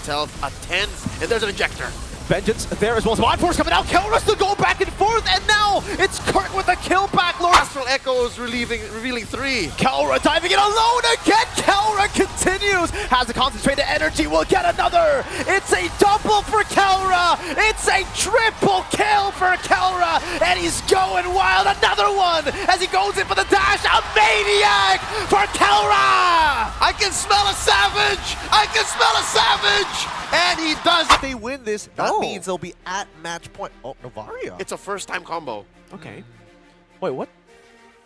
Vengeance health, a 10th, and there's an ejector. Vengeance there as well. Mod Force coming out. Kelra still going back and forth, and now it's Kurt with the kill back. Lord Astral Echoes revealing 3. Kelra diving in alone again. Kelra continues. Has the concentrated energy. Will get another. It's a double for Kelra. It's a triple kill for Kelra, and he's going wild. Another one as he goes in for the dash. A maniac for Kelra. I can smell a savage. I can smell a savage. And he does. If they win this, that means they'll be at match point. Oh, Novaria. It's a first-time combo. Okay. Wait, what?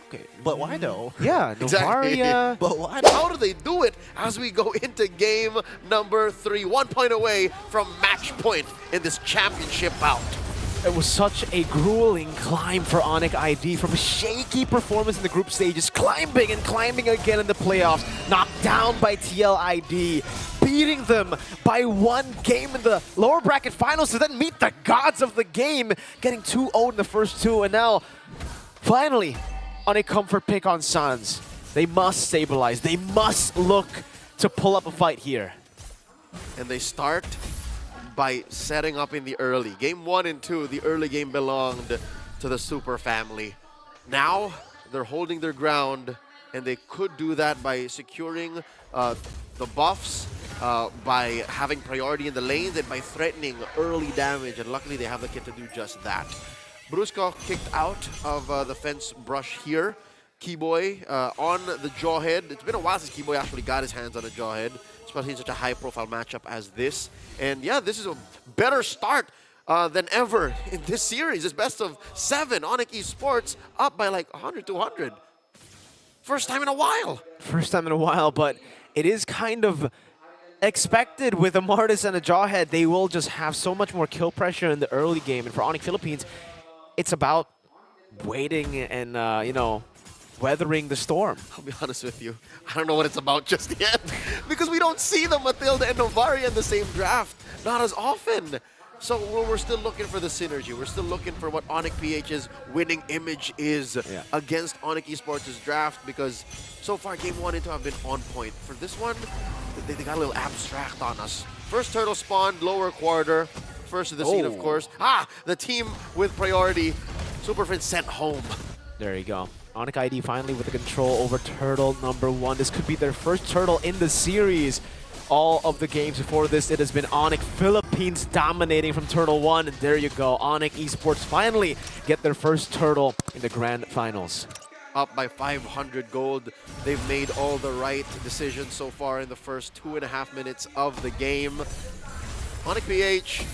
Okay. But why though? Yeah, Exactly. Novaria. But why? How do they do it as we go into game number 3? 1 point away from match point in this championship bout. It was such a grueling climb for ONIC ID, from a shaky performance in the group stages, climbing and climbing again in the playoffs, knocked down by TLID, beating them by 1 game in the lower bracket finals to then meet the gods of the game, getting 2-0 in the first 2, and now, finally, on a comfort pick on Suns. They must stabilize. They must look to pull up a fight here. And they start by setting up in the early. Game 1 and 2, the early game belonged to the Super family. Now, they're holding their ground, and they could do that by securing the buffs, by having priority in the lanes, and by threatening early damage, and luckily they have the kit to do just that. Brusco kicked out of the fence brush here. Keyboy on the Jawhead. It's been a while since Keyboy actually got his hands on a Jawhead, especially in such a high-profile matchup as this. And yeah, this is a better start than ever in this series. It's best of 7. ONIC ESPORTS up by like 100 to 100. First time in a while. First time in a while, but it is kind of expected with a Martis and a Jawhead. They will just have so much more kill pressure in the early game. And for ONIC Philippines, it's about waiting and, you know, weathering the storm. I'll be honest with you, I don't know what it's about just yet because we don't see the Matilda and Novaria in the same draft, not as often. So we're still looking for the synergy. We're still looking for what ONIC PH's winning image is against ONIC ESPORTS' draft, because so far game 1 and 2 have been on point. For this one, they got a little abstract on us. First turtle spawned, lower quarter, first to the scene, of course. The team with priority, Super Friends sent home. There you go. ONIC ID finally with the control over turtle number 1. This could be their first turtle in the series. All of the games before this, it has been ONIC Philippines dominating from turtle 1. And there you go. ONIC ESPORTS finally get their first turtle in the grand finals. Up by 500 gold. They've made all the right decisions so far in the first 2.5 minutes of the game. ONIC PH,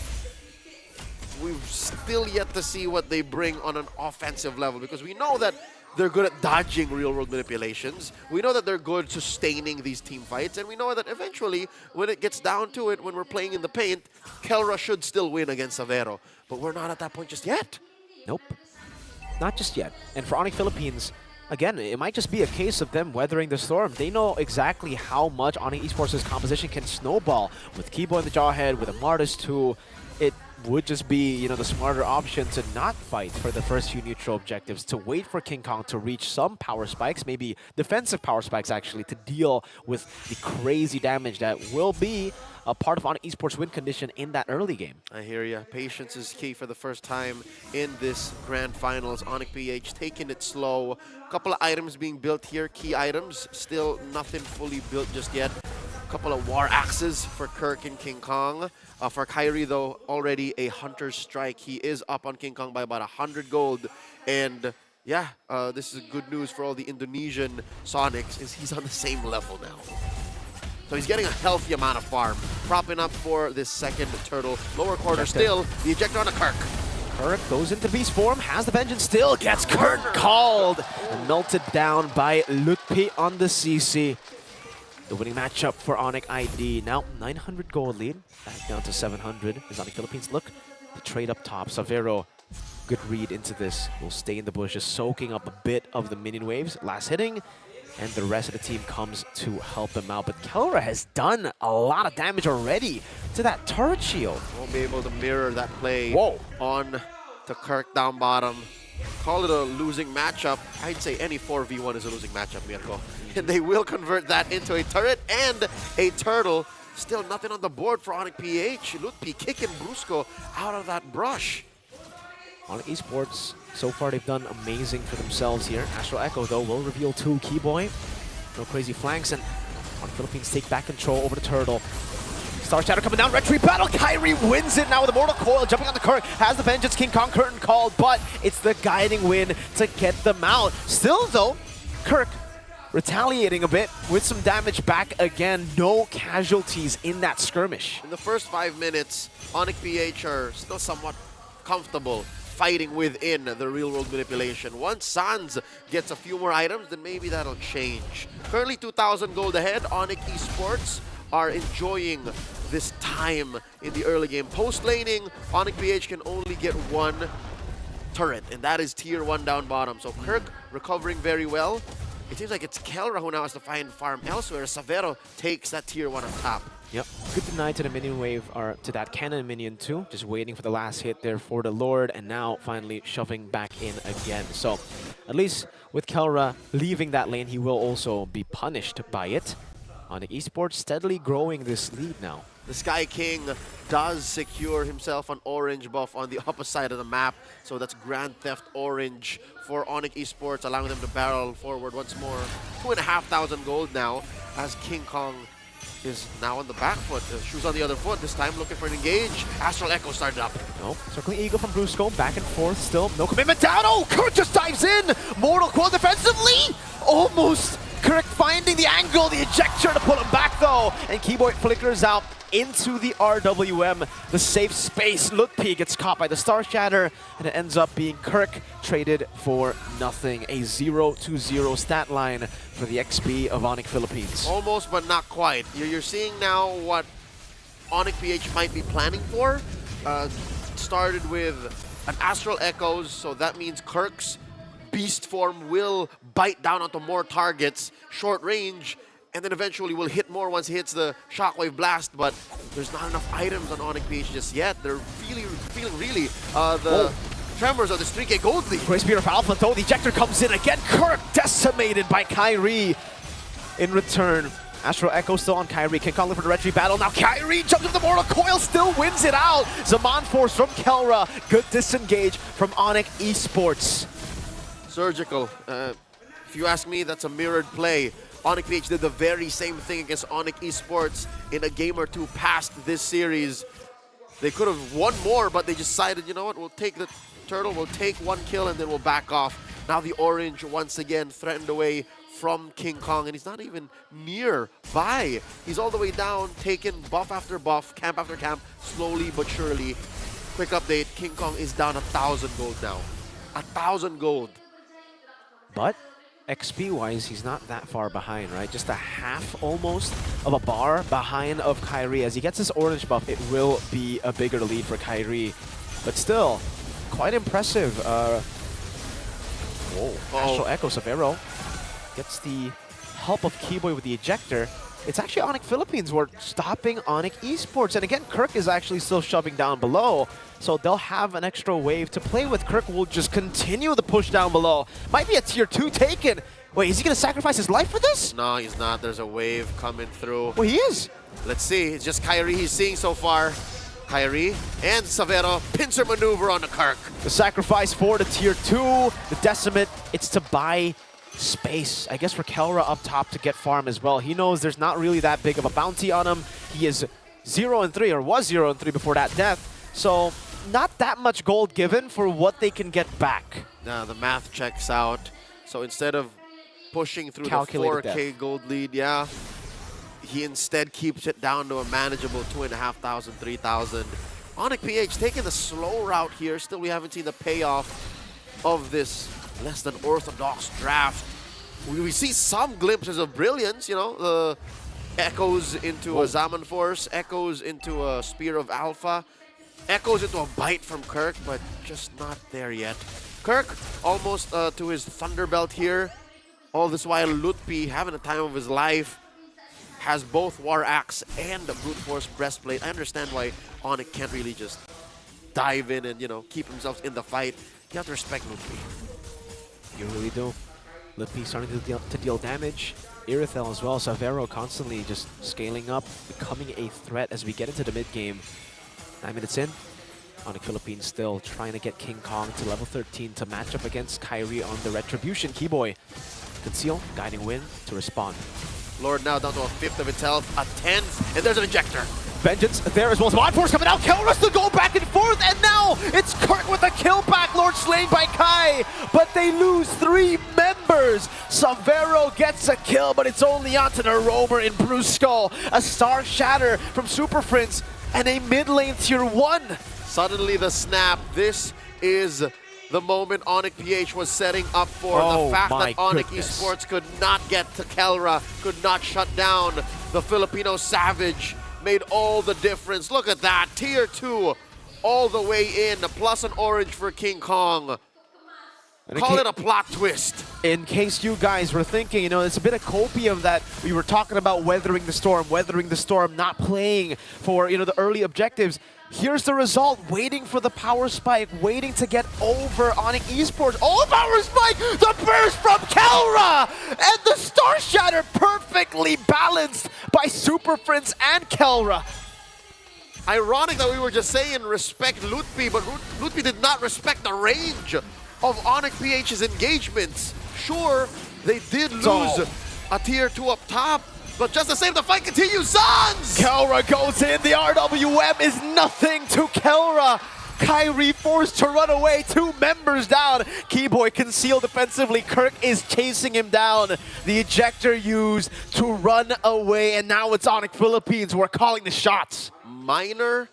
we've still yet to see what they bring on an offensive level, because we know that they're good at dodging real-world manipulations. We know that they're good sustaining these team fights, and we know that eventually, when it gets down to it, when we're playing in the paint, Kelra should still win against Savero. But we're not at that point just yet. Nope. Not just yet. And for ONIC Philippines, again, it might just be a case of them weathering the storm. They know exactly how much ONIC ESPORTS' composition can snowball. With Keyboy in the Jawhead, with a Martis too, it would just be, you know, the smarter option to not fight for the first few neutral objectives, to wait for King Kong to reach some power spikes, maybe defensive power spikes actually, to deal with the crazy damage that will be a part of ONIC ESPORTS win condition in that early game. I hear ya. Patience is key for the first time in this grand finals. ONIC PH taking it slow. Couple of items being built here, key items. Still nothing fully built just yet. Couple of war axes for Kirk and King Kong. For Kyrie, though, already a Hunter's Strike. He is up on King Kong by about 100 gold. And yeah, this is good news for all the Indonesian Sonics, is he's on the same level now. So he's getting a healthy amount of farm. Propping up for this second turtle. Lower quarter still, the ejector on a Kirk. Kirk goes into beast form, has the vengeance still, gets Kirk called, and melted down by Lutpi on the CC. The winning matchup for ONIC ID. Now 900 gold lead, back down to 700 as ONIC Philippines look to trade up top. Savero, good read into this, will stay in the bushes, soaking up a bit of the minion waves. Last hitting, and the rest of the team comes to help him out. But Kelra has done a lot of damage already to that turret shield. Won't be able to mirror that play on to Kirk down bottom. Call it a losing matchup. I'd say any 4v1 is a losing matchup, Mirko. And they will convert that into a turret and a turtle. Still nothing on the board for ONIC PH. Lutpi kicking Brusco out of that brush. ONIC Esports, so far they've done amazing for themselves here. Astral Echo, though, will reveal 2 Keyboy. No crazy flanks, and ONIC Philippines take back control over the Turtle. Star Shadow coming down, retreat battle. Kyrie wins it now with a Mortal Coil, jumping on the Kirk, has the Vengeance, King Kong curtain called, but it's the guiding win to get them out. Still, though, Kirk retaliating a bit with some damage back again. No casualties in that skirmish. In the first 5 minutes, ONIC PH are still somewhat comfortable fighting within the real-world manipulation. Once Sans gets a few more items, then maybe that'll change. Currently 2,000 gold ahead. ONIC Esports are enjoying this time in the early game. Post-laning, ONIC PH can only get 1 turret, and that is tier 1 down bottom. So Kirk recovering very well. It seems like it's Kelra who now has to find farm elsewhere. Savero takes that tier 1 on top. Yep. Good deny to the minion wave, or to that cannon minion too. Just waiting for the last hit there for the Lord, and now finally shoving back in again. So at least with Kelra leaving that lane, he will also be punished by it. ONIC Esports steadily growing this lead now. The Sky King does secure himself an orange buff on the upper side of the map. So that's Grand Theft Orange for ONIC Esports, allowing them to barrel forward once more. 2,500 gold now as King Kong is now on the back foot. Shoes on the other foot, this time looking for an engage. Astral Echo started up. Oh, circling Eagle from Brusco, back and forth still. No commitment down. Oh, Kirk just dives in. Mortal Coil defensively. Almost. Kirk finding the angle, the ejector to pull him back though. And Keyboy flickers out into the RWM, the safe space. Lutpi gets caught by the Star Shatter, and it ends up being Kirk traded for nothing. A 0-0 stat line for the XP of ONIC Philippines. Almost, but not quite. You're seeing now what ONIC PH might be planning for. Started with an Astral Echoes, so that means Kirk's beast form will bite down onto more targets, short range, and then eventually will hit more once he hits the Shockwave Blast, but there's not enough items on ONIC PH just yet. They're feeling really the tremors of the 3K Gold League. Great Spear of Alpha though, the ejector comes in again. Kirk decimated by Kyrie in return. Astral Echo still on Kyrie. King Kong for the retreat battle. Now Kyrie jumps into the Mortal Coil, still wins it out. Zaman Force from Kelra. Good disengage from ONIC Esports. Surgical. If you ask me, that's a mirrored play. ONIC PH did the very same thing against ONIC Esports in a game or two past this series. They could have won more, but they decided, you know what, we'll take the turtle, we'll take 1 kill, and then we'll back off. Now the orange once again threatened away from King Kong, and he's not even nearby. He's all the way down, taking buff after buff, camp after camp, slowly but surely. Quick update, King Kong is down 1,000 gold now. 1,000 gold. But XP-wise, he's not that far behind, right? Just a half, almost, of a bar behind of Kyrie. As he gets his orange buff, it will be a bigger lead for Kyrie. But still, quite impressive. Astral Echo Savero gets the help of Keyboy with the ejector. It's actually ONIC Philippines who are stopping ONIC Esports. And again, Kirk is actually still shoving down below. So they'll have an extra wave to play with. Kirk will just continue the push down below. Might be a tier 2 taken. Wait, is he going to sacrifice his life for this? No, he's not. There's a wave coming through. Well, he is. Let's see. It's just Kyrie he's seeing so far. Kyrie and Savero, pincer maneuver on the Kirk. The sacrifice for the tier 2. The Decimate, it's to buy space, I guess, for Kelra up top to get farm as well. He knows there's not really that big of a bounty on him. He is 0-3, or was 0-3 before that death. So not that much gold given for what they can get back. Now the math checks out. So instead of pushing through Calculated the 4K gold lead, yeah, he instead keeps it down to a manageable 2,500, 3,000. ONIC PH taking the slow route here. Still, we haven't seen the payoff of this less than orthodox draft. We see some glimpses of brilliance, you know, the echoes into a Zaman Force, echoes into a Spear of Alpha, echoes into a bite from Kirk, but just not there yet. Kirk almost to his Thunderbelt here. All this while Lutpi, having the time of his life, has both War Axe and the Brute Force Breastplate. I understand why ONIC can't really just dive in and, you know, keep himself in the fight. You have to respect Lutpi. You really do. Lutpi starting to deal damage. Irithel as well. Savero constantly just scaling up, becoming a threat as we get into the mid-game. 9 minutes in. ONIC Philippines still trying to get King Kong to level 13 to match up against Kyrie on the Retribution. Keyboy, Conceal, Guiding Wind to respond. Lord now down to a fifth of its health, a 10th, and there's an ejector. Vengeance there as well. Mod Force coming out. Kelra still go back and forth, and now it's Kurt with a kill back. Lord slain by Kai, but they lose 3 members. Savero gets a kill, but it's only onto the roamer in Bruce Skull. A Star Shatter from Super Prince and a mid lane tier 1. Suddenly the snap. This is the moment ONIC PH was setting up for. Oh, the fact my that ONIC goodness. Esports could not get to Kelra, could not shut down the Filipino Savage, made all the difference. Look at that, tier 2 all the way in, plus an orange for King Kong. Call it a plot twist. In case you guys were thinking, you know, it's a bit of copium that we were talking about weathering the storm, not playing for, you know, the early objectives. Here's the result, waiting for the power spike, waiting to get over ONIC Esports. Oh, power spike! The burst from Kelra! And the Star Shatter perfectly balanced by Super Prince and Kelra. Ironic that we were just saying respect Lutpi, but Lutpi did not respect the range of ONIC PH's engagements. Sure, they did lose a tier 2 up top, but just the same, the fight continues. Suns! Kelra goes in. The RWM is nothing to Kelra. Kyrie forced to run away. 2 members down. Keyboy concealed defensively. Kirk is chasing him down. The ejector used to run away, and now it's ONIC Philippines. We're calling the shots. Minor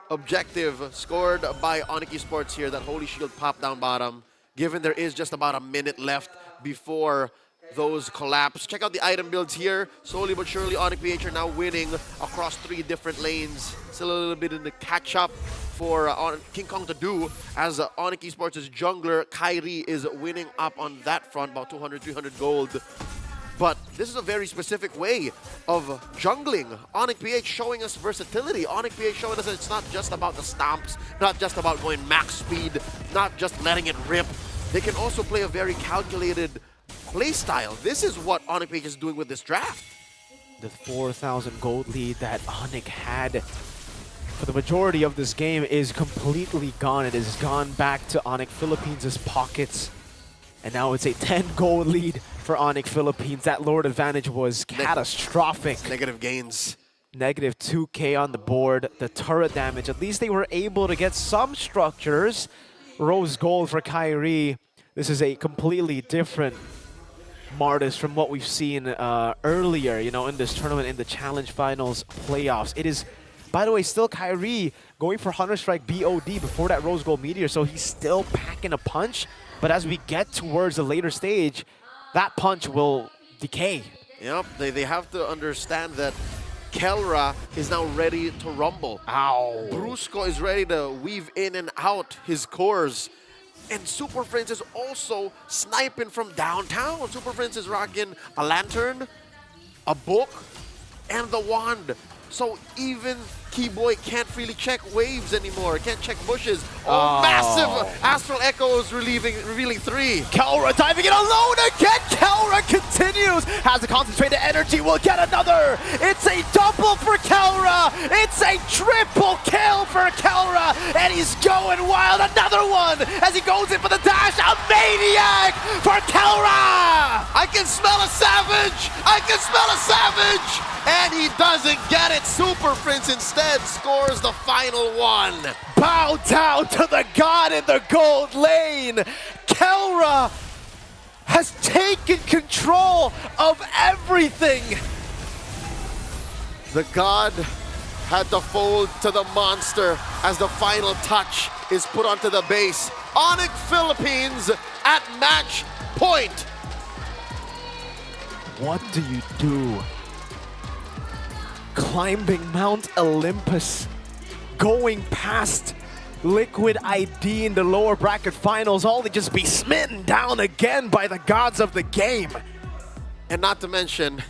objective scored by ONIC Esports here. That Holy Shield popped down bottom. Given there is just about a minute left before those collapse. Check out the item builds here. Slowly but surely, ONIC PH are now winning across 3 different lanes. Still a little bit in the catch-up for King Kong to do, as ONIC Esports' jungler, Kyrie, is winning up on that front, about 200, 300 gold. But this is a very specific way of jungling. ONIC PH showing us versatility. ONIC PH showing us that it's not just about the stomps, not just about going max speed, not just letting it rip. They can also play a very calculated play style. This is what ONIC PH is doing with this draft. The 4,000 gold lead that ONIC had for the majority of this game is completely gone. It has gone back to ONIC Philippines' pockets. And now it's a 10 gold lead for ONIC Philippines. That Lord advantage was catastrophic. Negative gains. Negative 2k on the board. The turret damage, at least they were able to get some structures. Rose gold for Kyrie. This is a completely different Martis from what we've seen earlier, you know, in this tournament, in the Challenge Finals playoffs. It is, by the way, still Kyrie going for Hunter Strike BOD before that Rose Gold Meteor, so he's still packing a punch. But as we get towards the later stage, that punch will decay. Yep, they have to understand that Kelra is now ready to rumble. Ow. Brusco is ready to weave in and out his cores. And Super Prince is also sniping from downtown. Super Prince is rocking a lantern, a book, and the wand. So even Keyboy can't really check waves anymore, can't check bushes. Oh, massive Astral Echoes revealing 3. Kelra diving in alone again. Kelra continues. Has the concentrated energy. Will get another. It's a double for Kelra. It's a triple kill for Kelra. And he's going wild. Another one as he goes in for the dash. A maniac for Kelra. I can smell a savage. I can smell a savage. And he doesn't get it. Super Prince instead scores the final one. Bow down to the god in the gold lane. Kelra has taken control of everything. The god had to fold to the monster as the final touch is put onto the base. ONIC Philippines at match point. What do you do? Climbing Mount Olympus, going past Liquid ID in the lower bracket finals, all to just be smitten down again by the gods of the game. And not to mention,